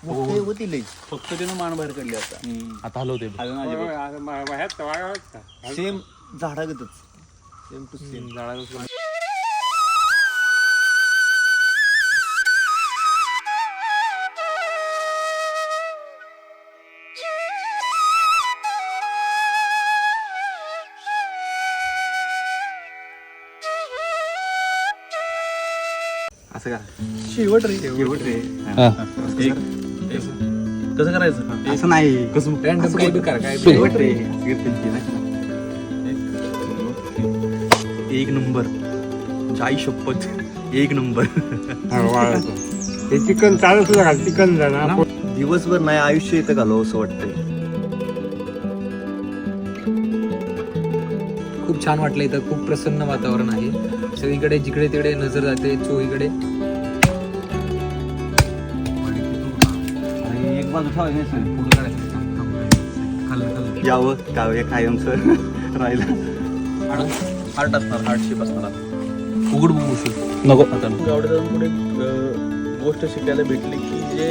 मोठे होती लई. फक्त त्यानं मान बाहेर काढली आता. आता हलवते सेम झाडागतच सेम टू सेम. असं का शेवट रे. शेवट रे. एक कसं करायचं असं नाही. कसं रॅन्डम काही बी करा काय बी. शेवट रे. एक नंबर. जाई शपथ एक नंबर. हे चिकन चालू सुद्धा घाल चिकन जाणार दिवसभर नाही आयुष्य इथं घालव असं वाटतंय. खूप छान वाटलं इथं. खूप प्रसन्न वातावरण आहे. सगळीकडे जिकडे तिकडे नजर जाते चोहीकडे. एक बाजू ठेवायचं यावं गावे कायमचं राहिलं. हार्ट असणार हार्टशिप असणार आता. उघड बघू नको गावडे जाऊन पुढे गोष्ट शिकायला भेटली की जे